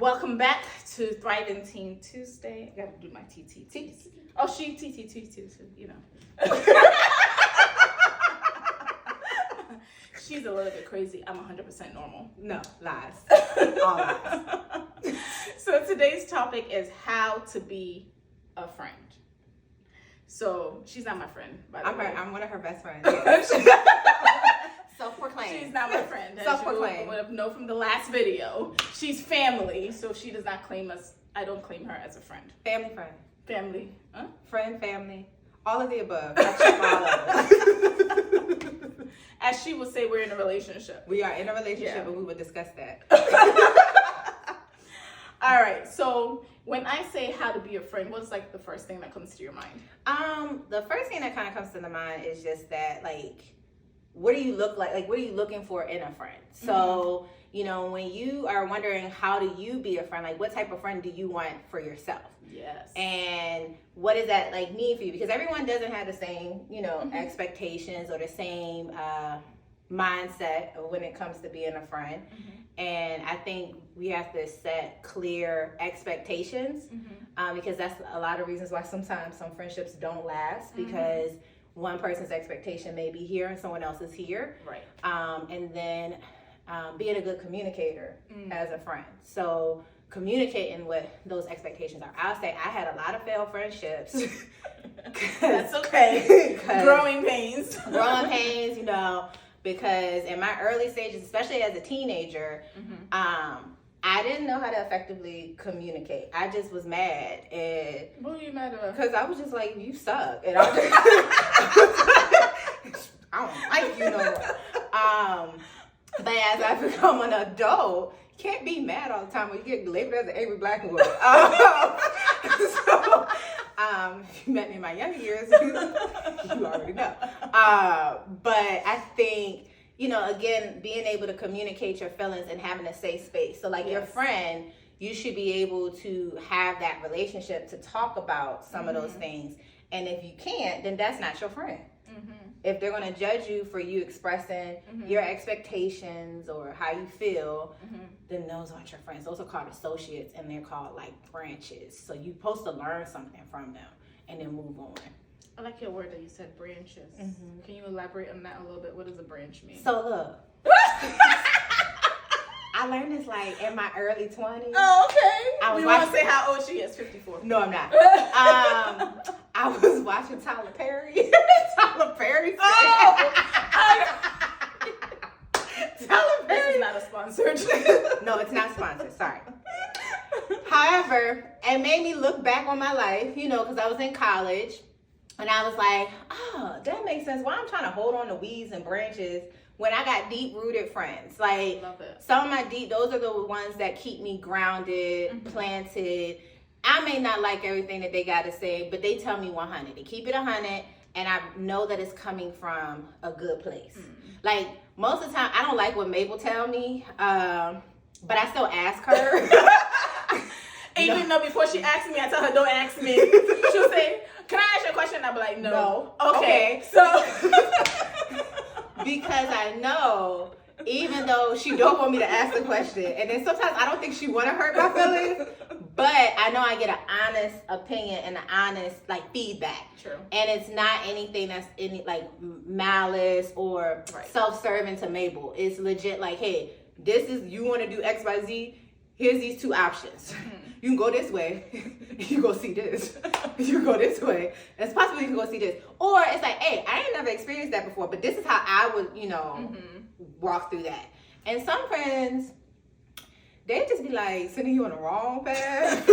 Welcome back to Thriving Teen Tuesday. I gotta do my TTT. Oh, she TTT too, you know. She's a little bit crazy. I'm 100% normal. No, lies. All lies. So today's topic is how to be a friend. So she's not my friend, by the way. I'm one of her best friends. Self-proclaimed. She's not my friend. Self-proclaimed. You would have known from the last video. She's family, so she does not claim us. I don't claim her as a friend. Family, friend. Family. Huh? Friend, family. All of the above. I check all of it. As she would say, we're in a relationship. We are in a relationship, and we would discuss that. All right. So when I say how to be a friend, what's like the first thing that comes to your mind? The first thing that kind of comes to the mind is just that, like, what do you look like? Like, what are you looking for in a friend? So, you know, when you are wondering how do you be a friend, like, what type of friend do you want for yourself? Yes. And what does that, like, mean for you? Because everyone doesn't have the same, you know, expectations or the same mindset when it comes to being a friend. And I think we have to set clear expectations because that's a lot of reasons why sometimes some friendships don't last, because one person's expectation may be here and someone else is here. Right. And then being a good communicator as a friend. So communicating what those expectations are. I'll say I had a lot of failed friendships. That's okay. Growing pains, you know, because in my early stages, especially as a teenager, I didn't know how to effectively communicate. I just was mad. And what were you mad about? because I was just like, you suck. And I don't like you no more. But as I become an adult, you can't be mad all the time when you get labeled as an angry black woman. So, if you met me in my younger years, you already know. But I think, you know, again, being able to communicate your feelings and having a safe space. So, like, your friend, you should be able to have that relationship to talk about some of those things. And if you can't, then that's not your friend. If they're going to judge you for you expressing your expectations or how you feel, then those aren't your friends. Those are called associates, and they're called, like, branches. So you're supposed to learn something from them and then move on. I like your word that you said, branches. Can you elaborate on that a little bit? What does a branch mean? So look, I learned this, like, in my early 20s. Oh, okay. We want to say how old she is, 54. No, I'm not. I was watching Tyler Perry. Tyler Perry. Oh! Tyler Perry. This is not a sponsored. No, it's not sponsored. Sorry. However, it made me look back on my life, you know, because I was in college. And I was like, oh, that makes sense. Why I'm trying to hold on to weeds and branches when I got deep-rooted friends. Like, some of my those are the ones that keep me grounded, planted. I may not like everything that they got to say, but they tell me 100. They keep it 100, and I know that it's coming from a good place. Like, most of the time, I don't like what Mabel tell me, but I still ask her. Even though before she asks me, I tell her, don't ask me. She'll say, can I ask you a question? I'll be like, no. Okay. So, because I know, even though she don't want me to ask the question, and then sometimes I don't think she want to hurt my feelings, but I know I get an honest opinion and an honest, like, feedback. True. And it's not anything that's any, like, malice or self-serving to Mabel. It's legit like, hey, this is, you want to do X, Y, Z, here's these two options. You can go this way, you go see this. You go this way, it's possible you can go see this. Or it's like, hey, I ain't never experienced that before, but this is how I would, you know, walk through that. And some friends, they just be like sending you on the wrong path.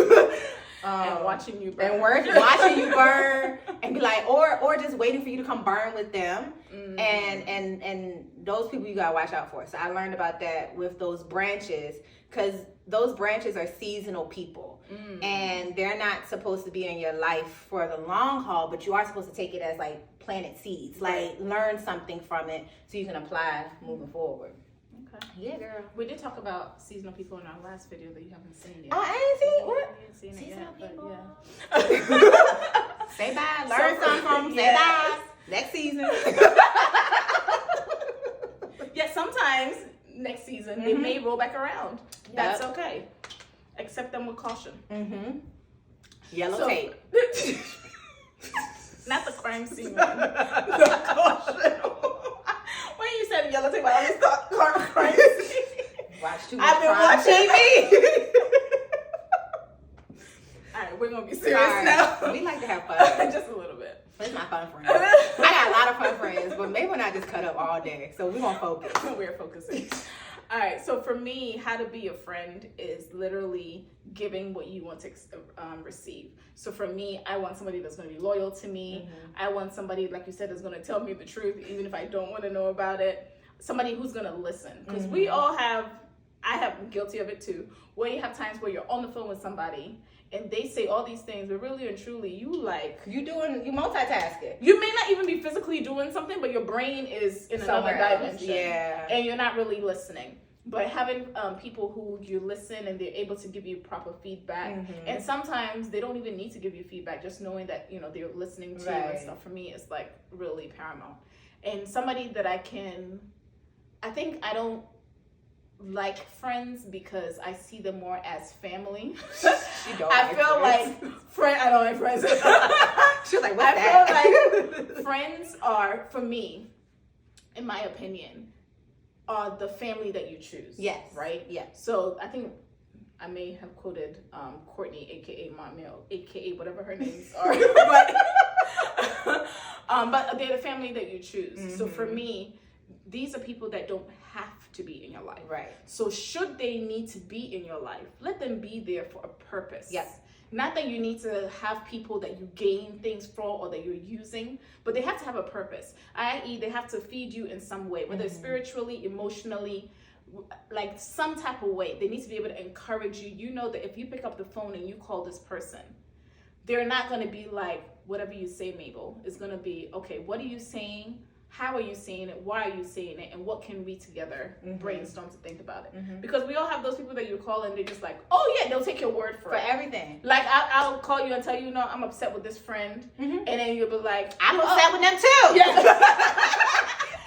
And watching you burn. And watching you burn. And be like, or just waiting for you to come burn with them. And those people you gotta watch out for. So I learned about that with those branches, because those branches are seasonal people. And they're not supposed to be in your life for the long haul, but you are supposed to take it as, like, planted seeds. Like, learn something from it so you can apply moving forward. Okay. Yeah, girl. We did talk about seasonal people in our last video that you haven't seen yet. I ain't seen what? You haven't seen it Seasonal yet, people. but yeah. Say bye. Learn something from them. Say bye. Next season. Yeah, sometimes next season they may roll back around. That's okay. accept them with caution. Mm-hmm. Yellow tape. Not the crime scene one. The caution. When you said yellow tape, I always thought crime scene. Watch too much I've been crime watching TV. All right, we're gonna be serious now. We like to have fun. Just a little bit. It's my fun friends. I got a lot of fun friends, but maybe when I just cut up all day, so we're gonna focus. We're focusing. All right, so for me, how to be a friend is literally giving what you want to receive. So for me, I want somebody that's going to be loyal to me. Mm-hmm. I want somebody, like you said, that's going to tell me the truth, even if I don't want to know about it. Somebody who's going to listen. Because we all have, I'm guilty of it too, where you have times where you're on the phone with somebody and they say all these things, but really and truly, you multitasking. You may not even be physically doing something, but your brain is in another dimension. Yeah. And you're not really listening. But having people who you listen and they're able to give you proper feedback. Mm-hmm. And sometimes they don't even need to give you feedback. Just knowing that, they're listening to you and stuff, for me, is like really paramount. And somebody that I think I don't like friends because I see them more as family. I feel like I don't like friends. She's like, what's that? I feel like friends are, for me, in my opinion, are the family that you choose. Yes. Right? Yeah. So I think I may have quoted Courtney, aka Montmel, aka whatever her names are. But they're the family that you choose. Mm-hmm. So for me, these are people that don't have to be in your life. Right. So should they need to be in your life, let them be there for a purpose. Yes. Not that you need to have people that you gain things from or that you're using, but they have to have a purpose. I.e., they have to feed you in some way, whether it's spiritually, emotionally, like some type of way. They need to be able to encourage you. You know that if you pick up the phone and you call this person, they're not going to be like, whatever you say, Mabel. It's going to be, okay, what are you saying? How are you saying it? Why are you saying it? And what can we together brainstorm to think about it? Mm-hmm. Because we all have those people that you call and they're just like, oh yeah, they'll take your word for it. Everything. Like I'll call you and tell you, I'm upset with this friend. Mm-hmm. And then you'll be like, I'm upset with them too. Yeah.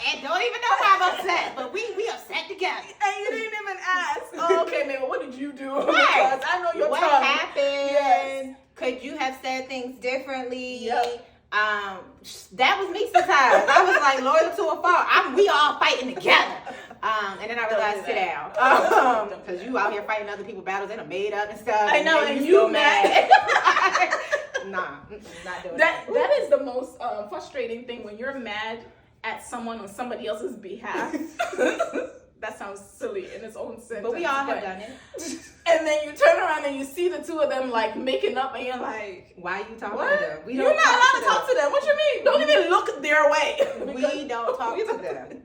And don't even know how I'm upset, but we upset together. And you didn't even ask, oh, okay, man, what did you do? Right. Because I know your what tongue. Happened? Yes. Could you have said things differently? Yep. That was me sometimes. I was like loyal to a fault. We all fighting together. And then I realized, sit down. Because you out here fighting other people's battles that are made up and stuff. I know, and you mad. Nah, not doing that. That is the most frustrating thing, when you're mad at someone on somebody else's behalf. That sounds silly in its own sense. But we all have done it. And then you turn around and you see the two of them like making up, and you're like, why are you talking what? to them? You're not allowed to talk to them. What you mean? Don't even look their way. We don't talk to them.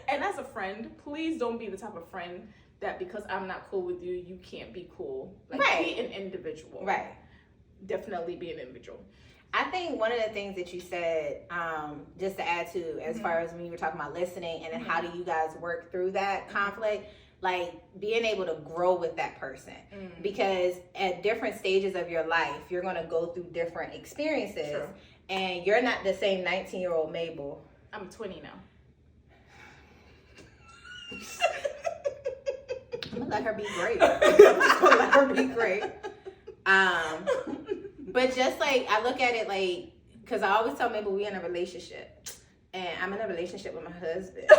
And as a friend, please don't be the type of friend that because I'm not cool with you, you can't be cool. Like, be an individual. Right. Definitely be an individual. I think one of the things that you said, just to add to, as far as when you were talking about listening and then how do you guys work through that conflict, like being able to grow with that person. Because at different stages of your life, you're going to go through different experiences. True. And you're not the same 19-year-old Mabel. I'm 20 now. I'm going to let her be great. I'm just going to let her be great. But just like, I look at it like, because I always tell Mabel we're in a relationship. And I'm in a relationship with my husband.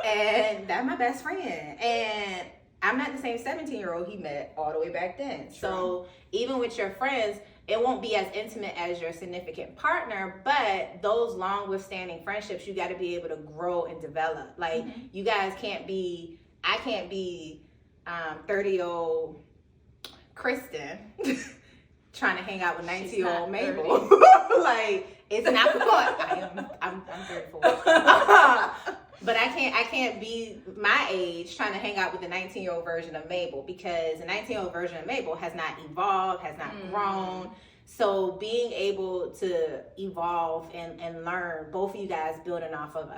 And that's my best friend. And I'm not the same 17-year-old he met all the way back then. True. So even with your friends, it won't be as intimate as your significant partner, but those long withstanding friendships, you got to be able to grow and develop. Like, you guys can't be, I can't be 30-year-old Kristen trying to hang out with 19-year-old Mabel. Like, it's not the point. I'm 34. But I can't be my age trying to hang out with the 19-year-old version of Mabel, because the 19-year-old version of Mabel has not evolved, has not grown. So being able to evolve and learn, both of you guys building off of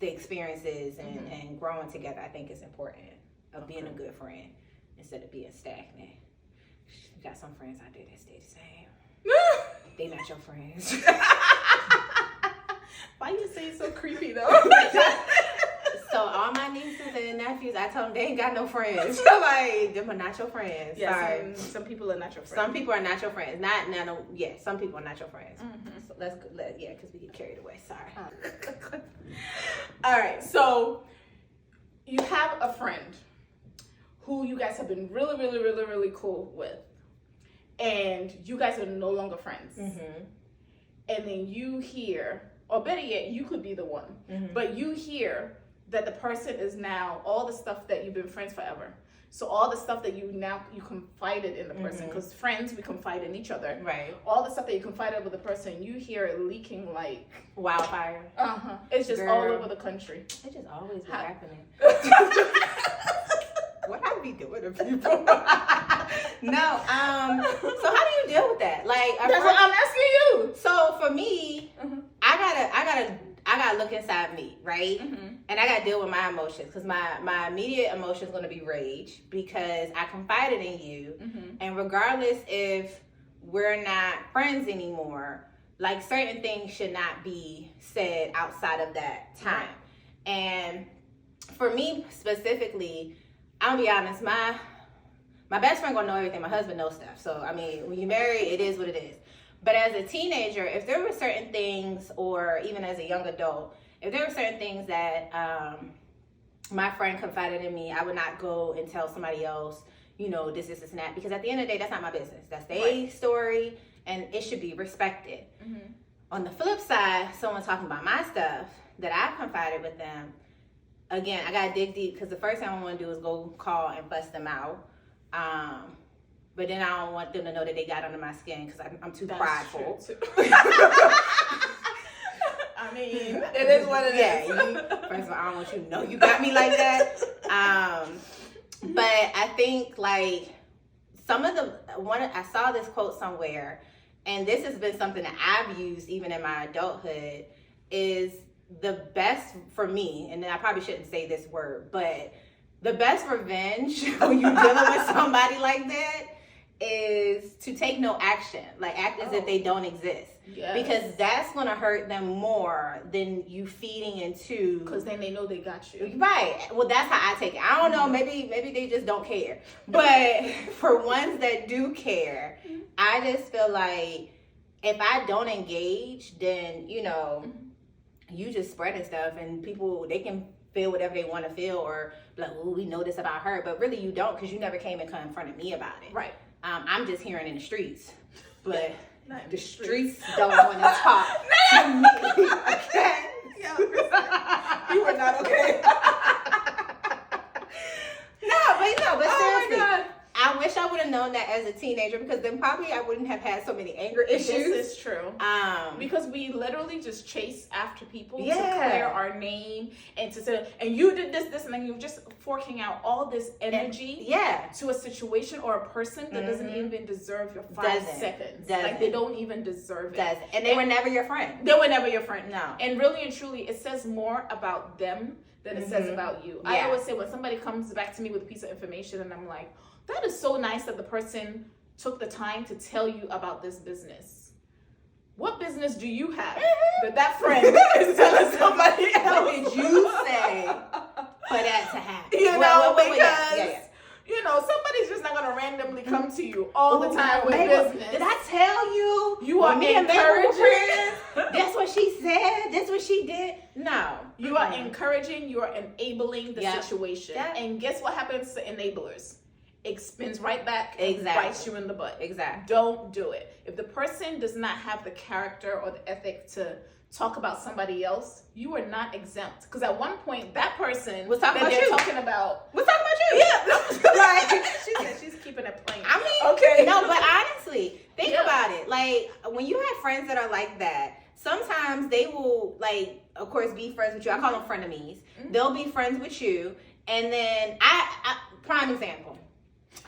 the experiences and growing together, I think is important, of being a good friend instead of being stagnant. You got some friends out there that stay the same. They not your friends. Why you say it so creepy though? So So all my nieces and nephews, I tell them they ain't got no friends. Like, them are not your friends. Yeah, Sorry. some people are not your friends. Some people are not your friends. Some people are not your friends. So because we get carried away. Sorry. All right, so you have a friend who you guys have been really, really, really, really cool with, and you guys are no longer friends. And then you hear, or better yet, you could be the one, but you hear that the person is now all the stuff that you've been friends forever. So all the stuff that you confided in the person, because friends, we confide in each other. Right. All the stuff that you confided with the person, you hear it leaking like wildfire. It's just all over the country. It just always be happening. What I be doing to people? No. So how do you deal with that? Like, that's what I'm asking you. So for me, I gotta look inside me, right? And I gotta deal with my emotions, because my immediate emotion is gonna be rage, because I confided in you, and regardless if we're not friends anymore, like, certain things should not be said outside of that time. And for me specifically, I'll be honest, my best friend gonna know everything. My husband knows stuff. So I mean, when you marry, it is what it is. But as a teenager, if there were certain things, or even as a young adult, if there were certain things that my friend confided in me, I would not go and tell somebody else, this, and that. Because at the end of the day, that's not my business. That's their story, and it should be respected. On the flip side, someone talking about my stuff that I've confided with them, again, I gotta dig deep, because the first thing I want to do is go call and bust them out. But then I don't want them to know that they got under my skin, because I'm too prideful. I mean, it is what it is. First of all, I don't want you to know you got me like that. But I think, like, I saw this quote somewhere, and this has been something that I've used even in my adulthood, is the best for me, and then I probably shouldn't say this word, but the best revenge when you're dealing with somebody like that is to take no action. Like, act as if they don't exist. Yes. Because that's going to hurt them more than you feeding into. Because then they know they got you. Right. Well, that's how I take it. I don't know. Maybe they just don't care. But for ones that do care, I just feel like if I don't engage, then, you just spreading stuff, and people, they can feel whatever they want to feel, or be like, oh, we know this about her. But really you don't, because you never came and confronted me about it. Right. I'm just hearing in the streets. But Not the streets don't want to talk to me. Okay? You were not okay. But seriously. Oh my God. I wish I would have known that as a teenager, because then probably I wouldn't have had so many anger issues. This is true. Because we literally just chase after people to clear our name, and to say, and you did this, and then you're just forking out all this energy to a situation or a person that doesn't even deserve your 5 seconds. Like, they don't even deserve it. And they were never your friend. They were never your friend. No. And really and truly, it says more about them than it says about you. I always say, when somebody comes back to me with a piece of information and I'm like, that is so nice that the person took the time to tell you about this business. What business do you have that friend is telling somebody else? What did you say for that to happen? Because somebody's just not going to randomly come to you all the time with business. Did I tell you? You are encouraging. That's what she said. That's what she did. No. You are encouraging. You are enabling the situation. And guess what happens to enablers? It spins right back and bites you in the butt. Exactly. Don't do it. If the person does not have the character or the ethic to talk about somebody else, you are not exempt. Because at one point, that person was talking about you. Talking about you. Yeah. Like, she said she's keeping it plain. I mean, okay. No, but honestly, think about it. Like, when you have friends that are like that, sometimes they will, like, of course, be friends with you. I call them frenemies. They'll be friends with you. And then, prime example.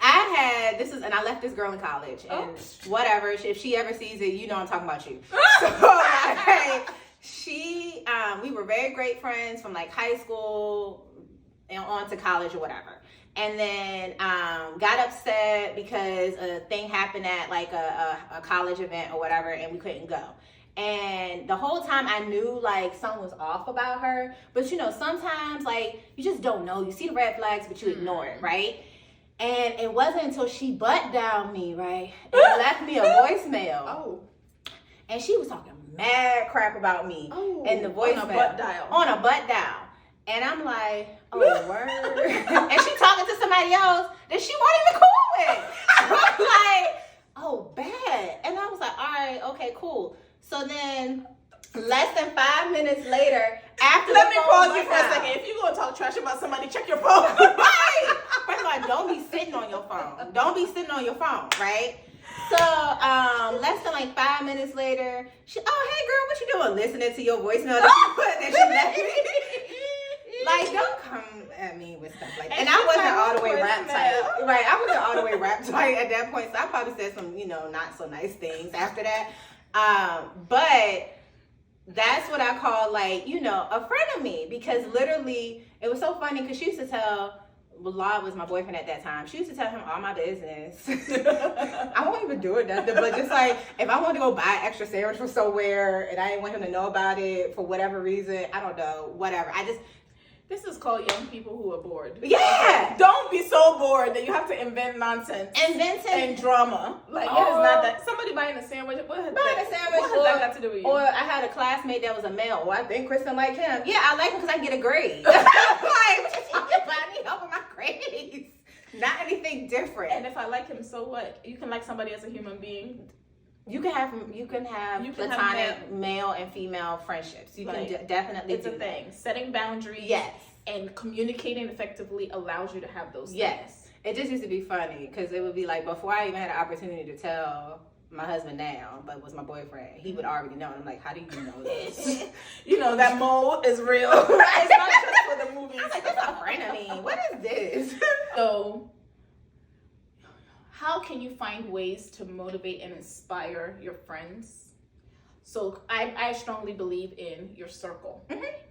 And I left this girl in college, and whatever, if she ever sees it, I'm talking about you. So, we were very great friends from, like, high school and on to college or whatever. And then got upset because a thing happened at, like, a college event or whatever, and we couldn't go. And the whole time I knew like something was off about her. But you know, sometimes like you just don't know. You see the red flags, but you ignore it, right? And it wasn't until she butt downed me, right? And left me a voicemail. Oh. And she was talking mad crap about me. Oh. And the voicemail. On a butt dial. On a butt dial. And I'm like, oh, word. And she talking to somebody else that she wasn't even cool with. So I'm like, oh, bad. And I was like, all right, okay, cool. So then, less than 5 minutes later, after Let me pause you for a second. If you're going to talk trash about somebody, check your phone. Right. First of all, don't be sitting on your phone. Don't be sitting on your phone, right? So, less than like 5 minutes later, she, oh, hey girl, what you doing? Listening to your voicemail that she left me. Like, don't come at me with stuff like that. And I wasn't all the way rap tight. Right, I wasn't all the way rap tight at that point. So I probably said some, you know, not so nice things after that. But that's what I call, like, you know, a friend of me. Because literally, it was so funny because she used to tell, Law was my boyfriend at that time. She used to tell him all my business. I won't even do it nothing, but just like, if I wanted to go buy an extra sandwich from somewhere and I didn't want him to know about it for whatever reason, I don't know, whatever. This is called young people who are bored. Yeah. Don't be so bored that you have to invent nonsense. And drama. Like, it is not that. Somebody buying a sandwich. What has that got to do with you? Or I had a classmate that was a male. Oh, I think Kristen like him. Yeah, I like him because I get a grade. Like, what you talking about? I need help with my grades. Not anything different. And if I like him, so what? You can like somebody as a human being. You can have platonic male and female friendships. You can definitely it's do a thing. Setting boundaries. Yes. And communicating effectively allows you to have those things. Yes. It just used to be funny because it would be like before I even had an opportunity to tell my husband now, but was my boyfriend, he would already know. And I'm like, how do you know this? You know, that mole is real. It's not just for the movies. I'm like, that's a friend of me. What is this? So, how can you find ways to motivate and inspire your friends? So I strongly believe in your circle,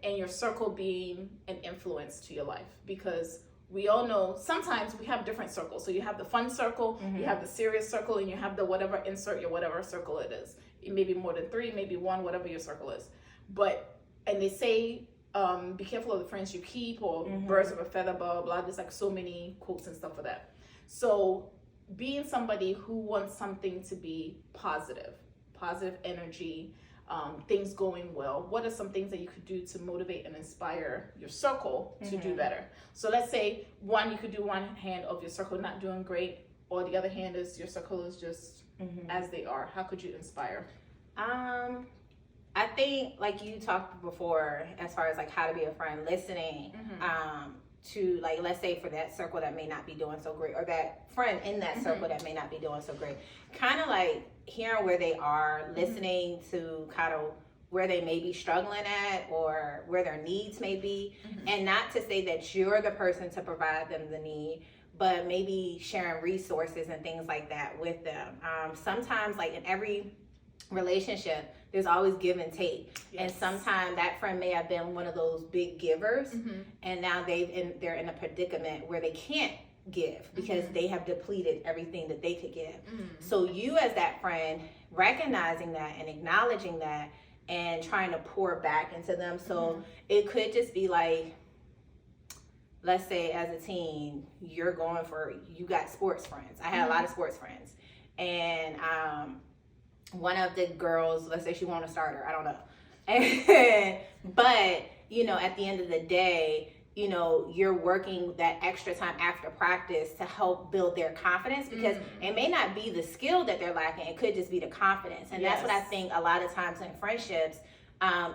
and your circle being an influence to your life, because we all know sometimes we have different circles. So you have the fun circle, you have the serious circle, and you have the whatever, insert your whatever circle it is. It may be more than 3, maybe 1, whatever your circle is. And they say, be careful of the friends you keep, or birds of a feather, blah, blah, blah. There's like so many quotes and stuff for that. So being somebody who wants something to be positive energy, things going well, what are some things that you could do to motivate and inspire your circle to do better? So let's say you could do one hand of your circle not doing great, or the other hand is your circle is just as they are. How could you inspire? I think, like you talked before, as far as like how to be a friend, listening, to, like, let's say for that circle that may not be doing so great, or that friend in that circle that may not be doing so great, kind of like hearing where they are, listening to kind of where they may be struggling at, or where their needs may be, and not to say that you're the person to provide them the need, but maybe sharing resources and things like that with them. Sometimes, like in every relationship, there's always give and take. Yes. And sometimes that friend may have been one of those big givers, and now they're in a predicament where they can't give because they have depleted everything that they could give. So you, as that friend, recognizing that and acknowledging that and trying to pour back into them. So it could just be like, let's say as a teen, you got sports friends. I had a lot of sports friends, and one of the girls, let's say she wanted to start her, I don't know. But, you know, at the end of the day, you know, you're working that extra time after practice to help build their confidence, because it may not be the skill that they're lacking. It could just be the confidence. And that's what I think a lot of times in friendships,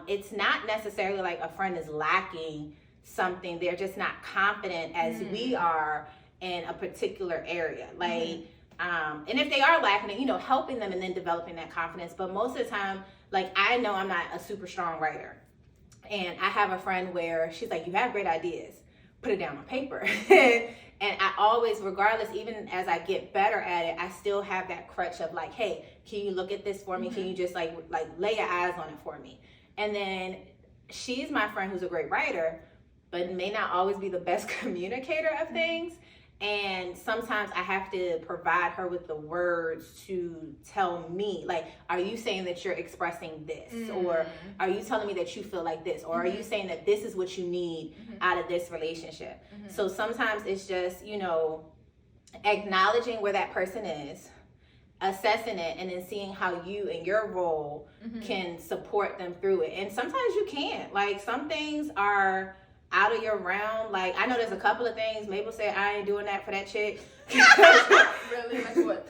it's not necessarily like a friend is lacking something. They're just not confident as we are in a particular area. Like, and if they are lacking it, you know, helping them and then developing that confidence. But most of the time, like, I know I'm not a super strong writer. And I have a friend where she's like, you have great ideas, put it down on paper. And I always, regardless, even as I get better at it, I still have that crutch of like, hey, can you look at this for me? Can you just like lay your eyes on it for me? And then she's my friend who's a great writer, but may not always be the best communicator of things. And sometimes I have to provide her with the words to tell me, like, are you saying that you're expressing this? Or are you telling me that you feel like this? Or are you saying that this is what you need out of this relationship? So sometimes it's just, you know, acknowledging where that person is, assessing it, and then seeing how you and your role can support them through it. And sometimes you can't. Like, some things are out of your realm. Like, I know there's a couple of things Mabel said, I ain't doing that for that chick. Really? Like what?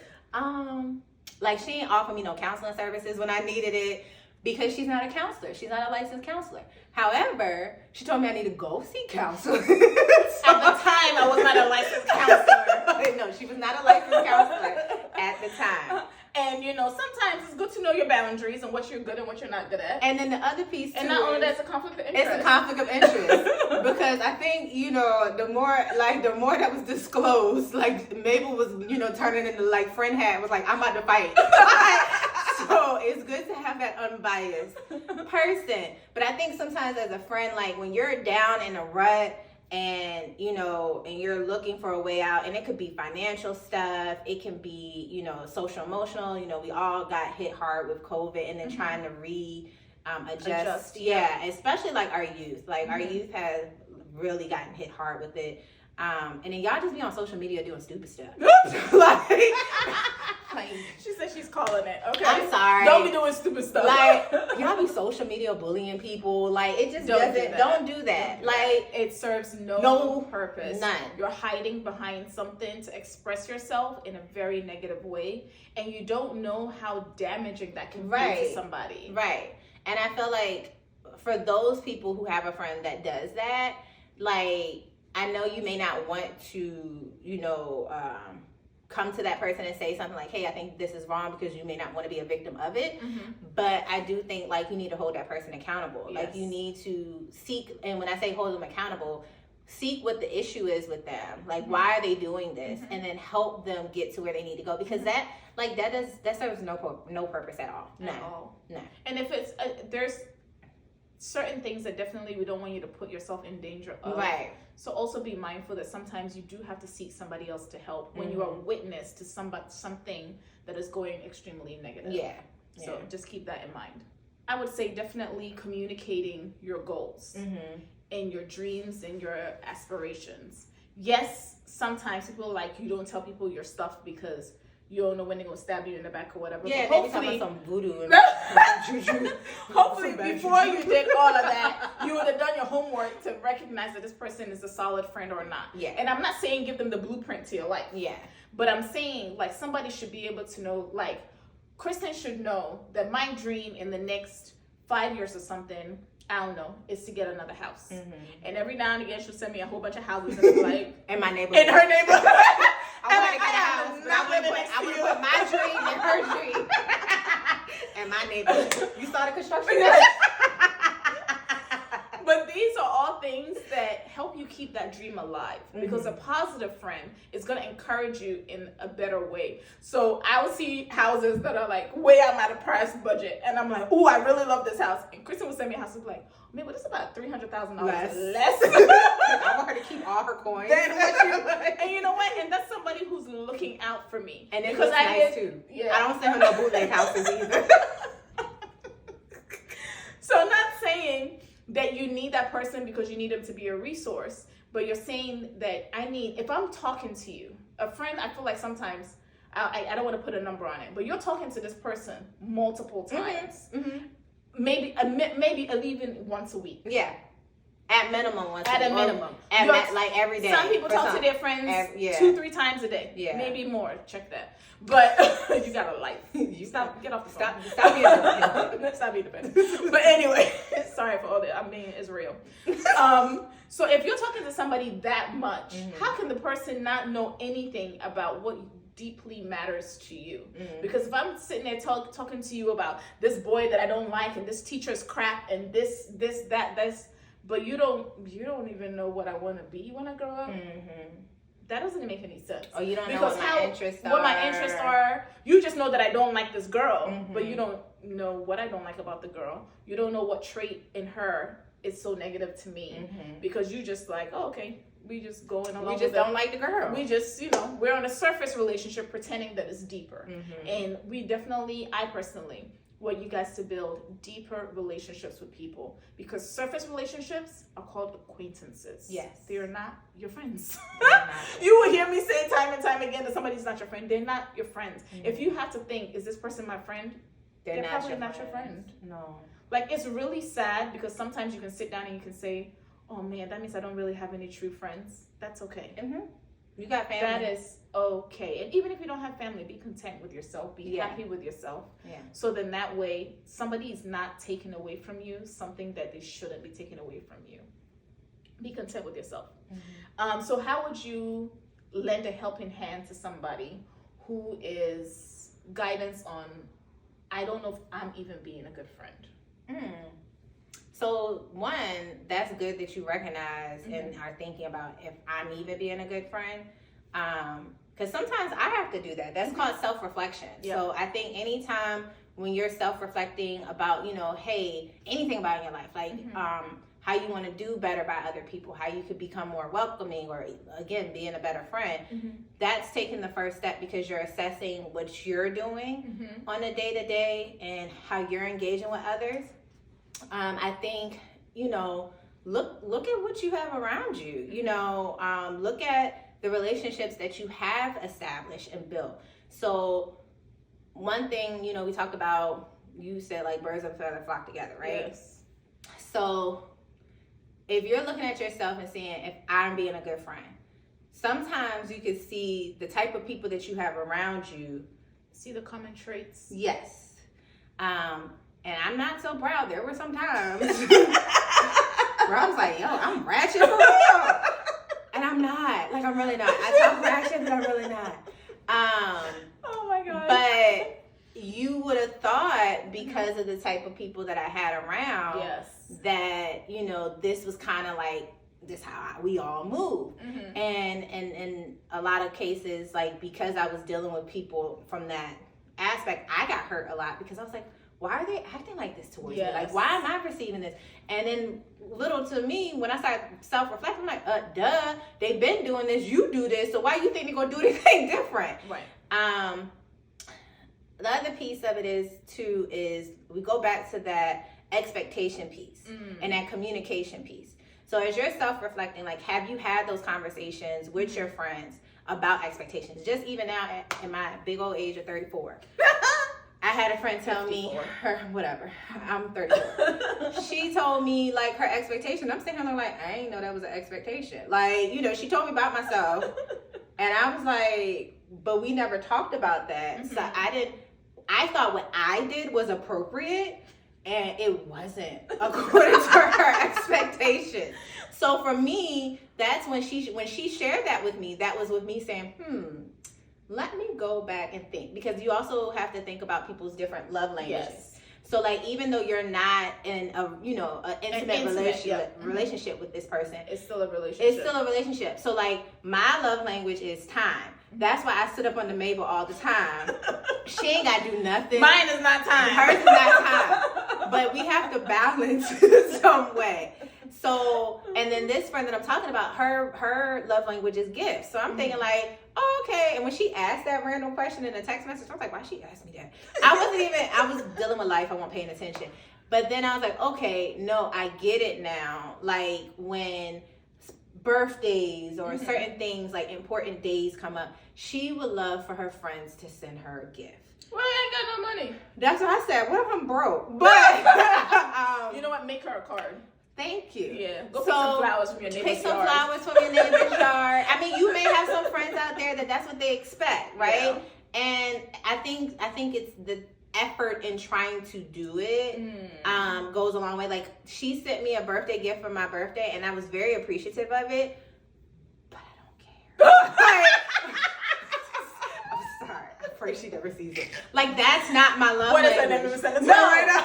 Like, she ain't offer me no counseling services when I needed it because she's not a counselor. She's not a licensed counselor. However, she told me I need to go seek counseling. At the time, I was not a licensed counselor. No, she was not a licensed counselor at the time. And, you know, sometimes it's good to know your boundaries and what you're good and what you're not good at. And then the other piece, too, and not only that's a conflict of interest. It's a conflict of interest. Because I think, you know, the more that was disclosed, like, Mabel was, you know, turning into, like, friend hat, was like, I'm about to fight. So it's good to have that unbiased person. But I think sometimes as a friend, like, when you're down in a rut, and, you know, and you're looking for a way out, and it could be financial stuff, it can be, you know, social emotional, you know, we all got hit hard with COVID, and then trying to adjust. Yeah, especially like our youth. Like, our youth has really gotten hit hard with it. And then y'all just be on social media doing stupid stuff. Like, she said she's calling it. Okay, I'm sorry. Don't be doing stupid stuff. Like, y'all be social media bullying people. Like, it just don't do that. Like, it serves no purpose. None. You're hiding behind something to express yourself in a very negative way, and you don't know how damaging that can be to somebody. Right. And I feel like for those people who have a friend that does that, like, I know you may not want to, you know, come to that person and say something like, hey, I think this is wrong, because you may not want to be a victim of it. But I do think, like, you need to hold that person accountable. Yes. Like, you need to seek, and when I say hold them accountable, seek what the issue is with them. Like, why are they doing this? And then help them get to where they need to go, because that serves no purpose at all. No. And if it's there's certain things that definitely we don't want you to put yourself in danger of. Right. So also be mindful that sometimes you do have to seek somebody else to help when you are witness to something that is going extremely negative. Yeah. So just keep that in mind. I would say definitely communicating your goals and your dreams and your aspirations. Yes, sometimes people like, you don't tell people your stuff because you don't know when they're gonna stab you in the back or whatever. Yeah, but hopefully some voodoo and juju. Hopefully, before you did all of that, you would have done your homework to recognize that this person is a solid friend or not. Yeah. And I'm not saying give them the blueprint to your life. Yeah. But I'm saying, like, somebody should be able to know, like, Kristen should know that my dream in the next 5 years or something, I don't know, is to get another house. And every now and again, she'll send me a whole bunch of houses and like in my neighborhood. In her neighborhood. I want to get a house, but I want to put my dream and her dream in my neighborhood. You started construction? But these are all things that help you keep that dream alive, because a positive friend is going to encourage you in a better way. So I will see houses that are like way out my price budget, and I'm like, oh, I really love this house. And Kristen will send me a house, like, maybe this is about $300,000 less. I want her to keep all her coins. And you know what? And that's somebody who's looking out for me. And it looks nice too. Yeah. I don't send her no bootleg houses either. So I'm not saying that you need that person because you need them to be a resource, but you're saying that if I'm talking to you, a friend, I feel like sometimes, I don't want to put a number on it, but you're talking to this person multiple times. Maybe even once a week. Yeah. At minimum once a week. At a minimum. Like every day. Some people talk to their friends 2-3 times a day. Yeah. Maybe more. Check that. But you got a life. Get off the phone. Stop being independent. Stop being independent. But anyway, sorry for all that. I'm being Israel. So if you're talking to somebody that much, how can the person not know anything about what deeply matters to you? Because if I'm sitting there talking to you about this boy that I don't like, and this teacher's crap, and this, but you don't even know what I want to be when I grow up. That doesn't make any sense. Oh, you don't know what my interests are. What my interests are. You just know that I don't like this girl, but you don't know what I don't like about the girl. You don't know what trait in her is so negative to me, because you just like, oh, okay, We just going along. We just don't like the girl. We just, we're on a surface relationship pretending that it's deeper. And I personally want you guys to build deeper relationships with people, because surface relationships are called acquaintances. Yes. They are not your friends. Not. You will hear me say time and time again that somebody's not your friend. They're not your friends. If you have to think, is this person my friend? They're probably not your friend. No. Like, it's really sad, because sometimes you can sit down and you can say, oh man, that means I don't really have any true friends. That's okay. You got family. That is okay. And even if you don't have family, be content with yourself. Be happy with yourself. Yeah. So then that way, somebody is not taking away from you something that they shouldn't be taking away from you. Be content with yourself. So how would you lend a helping hand to somebody who is guidance on, I don't know if I'm even being a good friend? So one, that's good that you recognize and are thinking about if I'm even being a good friend. Because sometimes I have to do that. That's called self-reflection. Yep. So I think anytime when you're self-reflecting about, hey, anything about your life, like how you want to do better by other people, how you could become more welcoming, or again, being a better friend, that's taking the first step, because you're assessing what you're doing on a day-to-day and how you're engaging with others. I think, look at what you have around you, look at the relationships that you have established and built. So one thing, we talked about, you said like birds of a feather flock together, right? Yes. So if you're looking at yourself and seeing if I'm being a good friend, sometimes you can see the type of people that you have around you. See the common traits. Yes. And I'm not so proud. There were some times where I was like, yo, I'm ratchet for real. And I'm not. Like, I'm really not. I talk ratchet, but I'm really not. Oh my God. But you would have thought, because of the type of people that I had around, that, this was kind of like, this how we all move. And in a lot of cases, like, because I was dealing with people from that aspect, I got hurt a lot, because I was like, why are they acting like this towards me? Like, why am I receiving this? And then little to me, when I started self-reflecting, I'm like, duh, they've been doing this, you do this, so why you think they're gonna do anything different? Right. The other piece of it is we go back to that expectation piece and that communication piece. So as you're self-reflecting, like, have you had those conversations with your friends about expectations? Just even now at my big old age of 34. I had a friend tell 54. I'm 34. She told me, like, her expectation. I'm sitting here like, I ain't know that was an expectation. Like, she told me about myself. And I was like, but we never talked about that. So I thought what I did was appropriate, and it wasn't according to her expectation. So for me, that's when she shared that with me, that was with me saying, let me go back and think, because you also have to think about people's different love languages. Yes. So, like, even though you're not in an intimate relationship with this person, it's still a relationship. So, like, my love language is time. That's why I sit up on the Mabel all the time. She ain't got to do nothing. Mine is not time. Hers is not time. But we have to balance some way. So, and then this friend that I'm talking about, her love language is gifts. So I'm thinking like, oh, okay. And when she asked that random question in a text message, I was like, why she asked me that? I was dealing with life. I wasn't paying attention. But then I was like, okay, no, I get it now. Like, when birthdays or certain things, like important days come up, she would love for her friends to send her a gift. Well, I ain't got no money. That's what I said. What if I'm broke? But you know what? Make her a card. Thank you. Yeah. Go pick some flowers from your neighbor's yard. Pick some flowers from your neighbor's yard. I mean, you may have some friends out there that's what they expect, right? Yeah. And I think it's the effort in trying to do it goes a long way. Like, she sent me a birthday gift for my birthday, and I was very appreciative of it, but I don't care. I'm sorry. I pray she never sees it. Like, that's not my love language. What is that? No, right now.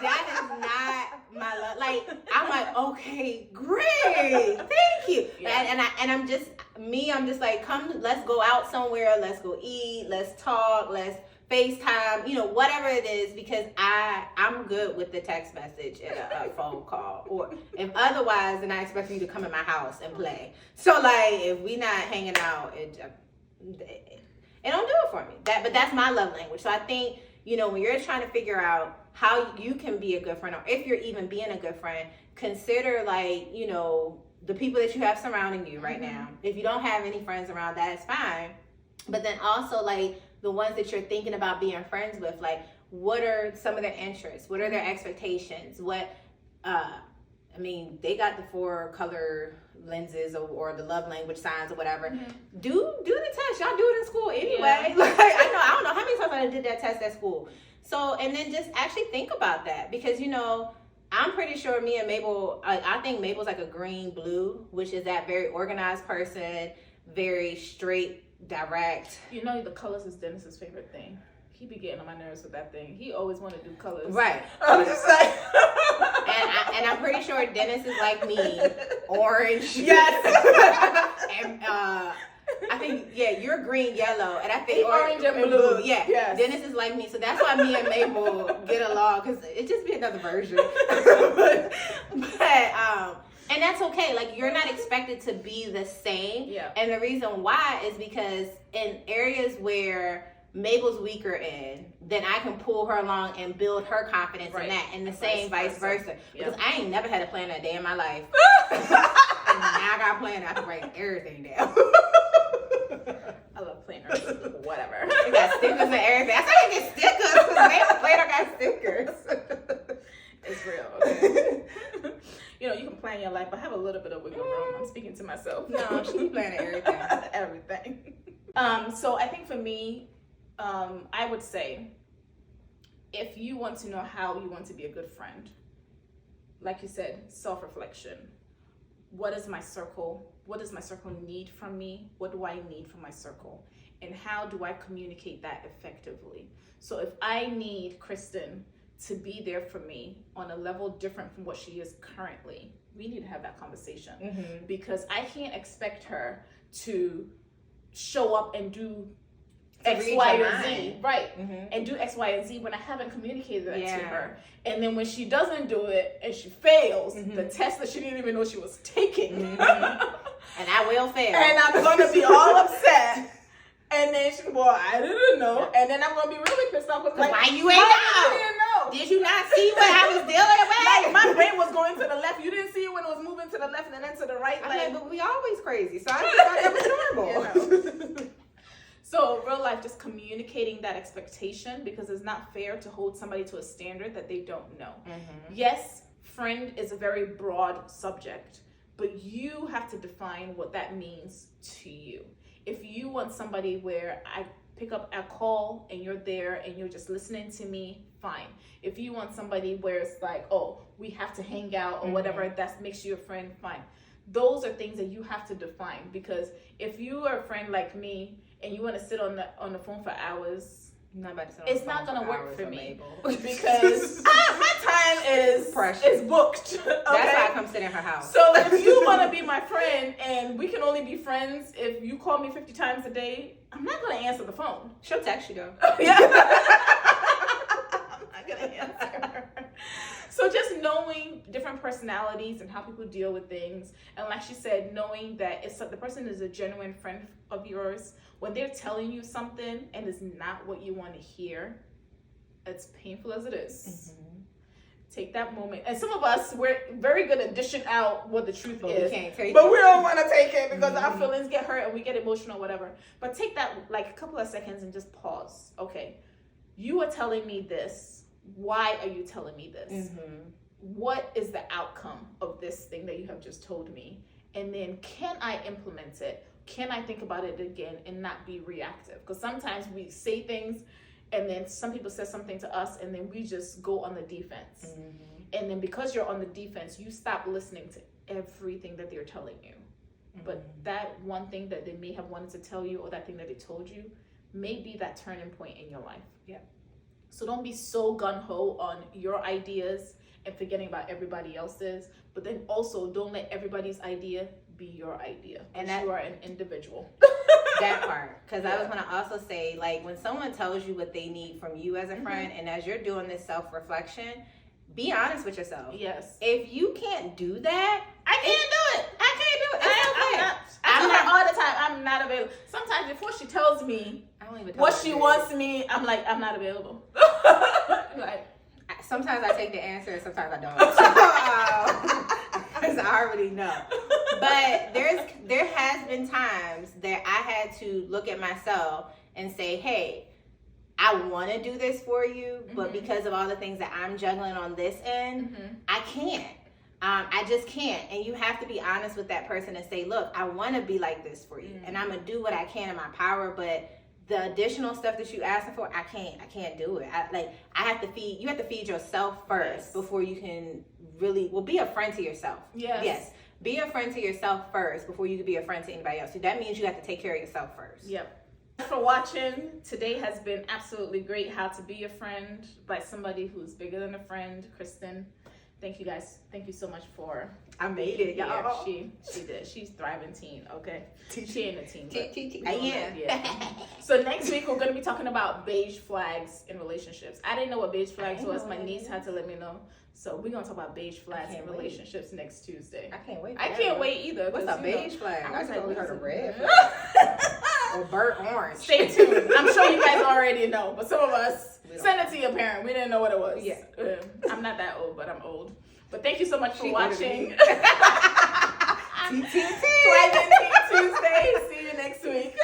That is not my love. Like, I'm like, okay, great, thank you. Yeah. And I'm just, me, I'm just like, come, let's go out somewhere, let's go eat, let's talk, let's FaceTime, you know, whatever it is, because I'm good with the text message and a phone call. Or if otherwise, then I expect you to come in my house and play. So like, if we not hanging out, it don't do it for me. But that's my love language. So I think, you know, when you're trying to figure out how you can be a good friend, or if you're even being a good friend, consider like, you know, the people that you have surrounding you right now. If you don't have any friends around, that is fine. But then also like the ones that you're thinking about being friends with, like what are some of their interests? What are their expectations? What, I mean, they got the 4 color lenses or the love language signs or whatever. Do the test. Y'all do it in school anyway. Like I don't know how many times I did that test at school. So, and then just actually think about that, because, you know, I'm pretty sure me and Mabel, I think Mabel's like a green blue, which is that very organized person, very straight, direct. You know, the colors is Dennis's favorite thing. He be getting on my nerves with that thing. He always want to do colors. Right. I'm just like. and I'm pretty sure Dennis is like me, orange. Yes. And I think, yeah, you're green, yellow, and I think orange and blue. Yeah. Yes. Dennis is like me, so that's why me and Mabel get along, because it just be another version. but and that's okay. Like, you're not expected to be the same. Yeah. And the reason why is because in areas where Mabel's weaker in, then I can pull her along and build her confidence in that, and the same vice versa. Because I ain't never had a plan a day in my life. And now I got a plan. I can write everything down. I love planners. Whatever. They got stickers and everything. I said I get stickers because Mabel's planner got stickers. It's real, okay? You know, you can plan your life, but have a little bit of wiggle room. I'm speaking to myself. No, she be planning everything. Everything. So I think for me, I would say, if you want to know how you want to be a good friend, like you said, self-reflection. What is my circle? What does my circle need from me? What do I need from my circle? And how do I communicate that effectively? So if I need Kristen to be there for me on a level different from what she is currently, we need to have that conversation. Because I can't expect her to show up and do X, Y, or Z, right? And do X, Y, and Z when I haven't communicated that to her. And then when she doesn't do it and she fails the test that she didn't even know she was taking, and I will fail, and I'm gonna be all upset. And then she, well, I didn't know. And then I'm gonna be really pissed off. Like, why you ain't know? Did you not see what I was dealing with? Like, my brain was going to the left. You didn't see it when it was moving to the left and then to the right. Like, but we always crazy, so I just thought that was normal. So real life, just communicating that expectation, because it's not fair to hold somebody to a standard that they don't know. Yes, friend is a very broad subject, but you have to define what that means to you. If you want somebody where I pick up a call and you're there and you're just listening to me, fine. If you want somebody where it's like, oh, we have to hang out or whatever, that makes you a friend, fine. Those are things that you have to define, because if you are a friend like me and you want to sit on the phone for hours, it's not going to work for me. Because my time is precious. Is booked. Okay? That's why I come sit in her house. So if you want to be my friend and we can only be friends if you call me 50 times a day, I'm not going to answer the phone. She'll text you though. Yeah. I'm not going to answer her. So just knowing different personalities and how people deal with things. And like she said, knowing that if the person is a genuine friend of yours, when they're telling you something and it's not what you want to hear, as painful as it is, take that moment. And some of us, we're very good at dishing out what the truth is. We can't take but we don't want to take it because our feelings get hurt and we get emotional, whatever. But take that like a couple of seconds and just pause. Okay, you are telling me this. Why are you telling me this? What is the outcome of this thing that you have just told me? And then can I implement it? Can I think about it again and not be reactive? Because sometimes we say things and then some people say something to us and then we just go on the defense. And then because you're on the defense, you stop listening to everything that they're telling you. But that one thing that they may have wanted to tell you, or that thing that they told you, may be that turning point in your life. So don't be so gung-ho on your ideas and forgetting about everybody else's, but then also don't let everybody's idea be your idea. And that you are an individual. That part. Because I was going to also say, like, when someone tells you what they need from you as a friend, and as you're doing this self-reflection, be honest with yourself. Yes. If you can't do that, I can't do it. I can't do it. It's okay. I'm not all the time. I'm not available. Sometimes before she tells me what she wants me, I'm like, I'm not available. Like, sometimes I take the answer, and sometimes I don't. Because I already know. But there has been times that I had to look at myself and say, hey, I want to do this for you, but because of all the things that I'm juggling on this end, I can't. I just can't. And you have to be honest with that person and say, look, I want to be like this for you. And I'm going to do what I can in my power, but the additional stuff that you asking for, I can't do it. You have to feed yourself first before you can really, be a friend to yourself. Yes. Be a friend to yourself first before you can be a friend to anybody else. So that means you have to take care of yourself first. Yep. Thanks for watching. Today has been absolutely great. How to be a friend by somebody who's bigger than a friend, Kristen. Thank you guys. Thank you so much for. I made it, y'all. She did. She's thriving teen. Okay. She ain't a teen. I am. Yeah. So next week we're gonna be talking about beige flags in relationships. I didn't know what beige flags was. My niece had to let me know. So we're gonna talk about beige flags in relationships next Tuesday. I can't wait. I can't wait either. What's a beige flag? I just only heard a red flag. Or burnt orange. Stay tuned. I'm sure you guys already know, but some of us send it to your parent. We didn't know what it was. Yeah. I'm not that old, but I'm old. But thank you so much for watching. Tuesday. See you next week.